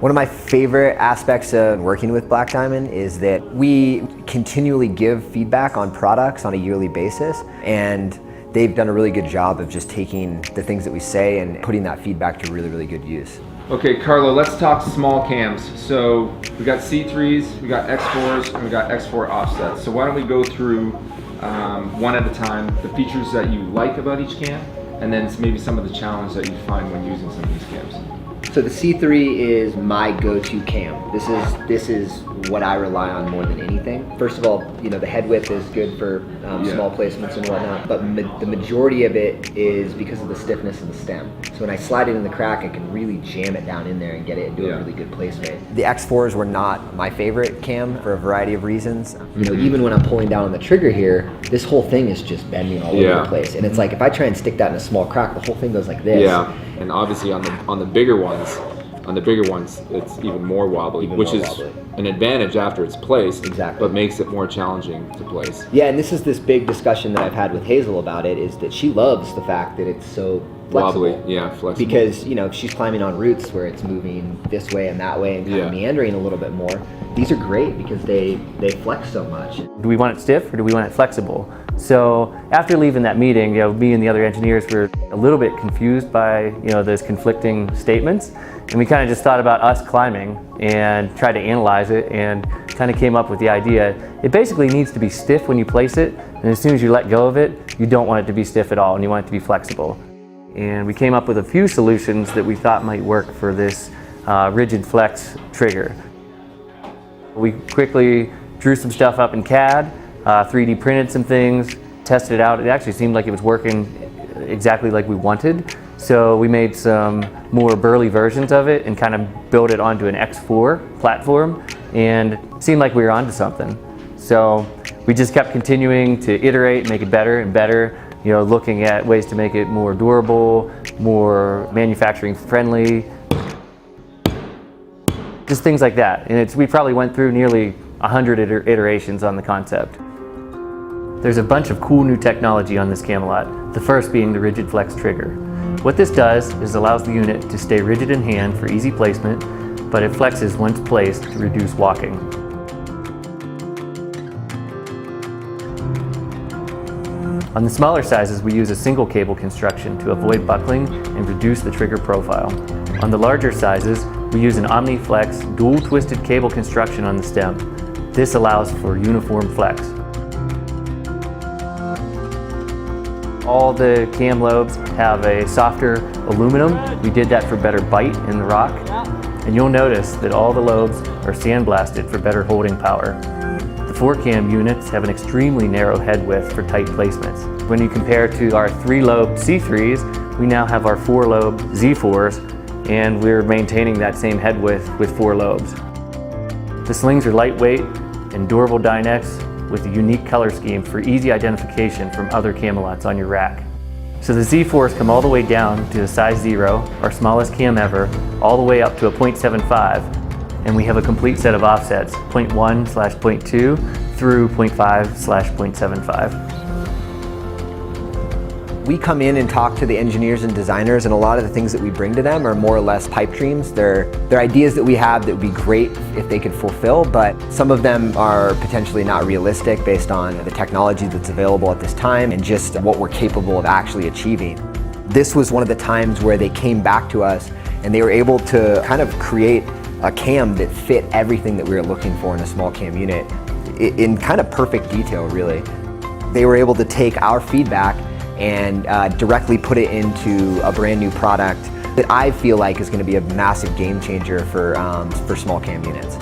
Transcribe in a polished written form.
One of my favorite aspects of working with Black Diamond is that we continually give feedback on products on a yearly basis, and they've done a really good job of just taking the things that we say and putting that feedback to really, really good use. Okay, Carlo, let's talk small cams. So we got C3s, we got X4s, and we got X4 offsets. So why don't we go through one at a time, the features that you like about each cam, and then maybe some of the challenges that you find when using some of these cams. So the C3 is my go-to cam. This is what I rely on more than anything. First of all, you know, the head width is good for small placements and whatnot, but the majority of it is because of the stiffness of the stem. So when I slide it in the crack, I can really jam it down in there and get it and do a really good placement. The X4s were not my favorite cam for a variety of reasons. You know, even when I'm pulling down on the trigger here, this whole thing is just bending all over the place. And it's like, if I try and stick that in a small crack, the whole thing goes like this. Yeah, and obviously on the bigger ones, it's even more wobbly, which is an advantage after it's placed, but makes it more challenging to place. Yeah, and this is this big discussion that I've had with Hazel about it, is that she loves the fact that it's so flexible. Wobbly, yeah, flexible. Because, you know, if she's climbing on roots where it's moving this way and that way and kind of meandering a little bit more, these are great because they flex so much. Do we want it stiff or do we want it flexible? So after leaving that meeting, you know, me and the other engineers were a little bit confused by, you know, those conflicting statements. And we kind of just thought about us climbing and tried to analyze it and kind of came up with the idea. It basically needs to be stiff when you place it, and as soon as you let go of it, you don't want it to be stiff at all, and you want it to be flexible. And we came up with a few solutions that we thought might work for this rigid flex trigger. We quickly drew some stuff up in CAD, 3D printed some things, tested it out. It actually seemed like it was working exactly like we wanted. So we made some more burly versions of it and kind of built it onto an X4 platform, and it seemed like we were onto something. So we just kept continuing to iterate, make it better and better, you know, looking at ways to make it more durable, more manufacturing friendly, just things like that. And we probably went through nearly 100 iterations on the concept. There's a bunch of cool new technology on this Camelot, the first being the rigid flex trigger. What this does is allows the unit to stay rigid in hand for easy placement, but it flexes once placed to reduce walking. On the smaller sizes, we use a single cable construction to avoid buckling and reduce the trigger profile. On the larger sizes, we use an OmniFlex dual twisted cable construction on the stem. This allows for uniform flex. All the cam lobes have a softer aluminum. We did that for better bite in the rock. And you'll notice that all the lobes are sandblasted for better holding power. The 4-cam units have an extremely narrow head width for tight placements. When you compare to our 3-lobe C3s, we now have our 4-lobe Z4s, and we're maintaining that same head width with 4 lobes. The slings are lightweight and durable Dynex with a unique color scheme for easy identification from other Camelots on your rack. So the Z4s come all the way down to a size 0, our smallest cam ever, all the way up to a 0.75, and we have a complete set of offsets, 0.1/0.2 through 0.5/0.75. We come in and talk to the engineers and designers, and a lot of the things that we bring to them are more or less pipe dreams. They're ideas that we have that would be great if they could fulfill, but some of them are potentially not realistic based on the technology that's available at this time and just what we're capable of actually achieving. This was one of the times where they came back to us and they were able to kind of create a cam that fit everything that we were looking for in a small cam unit in kind of perfect detail, really. They were able to take our feedback and directly put it into a brand new product that I feel like is going to be a massive game changer for small cam units.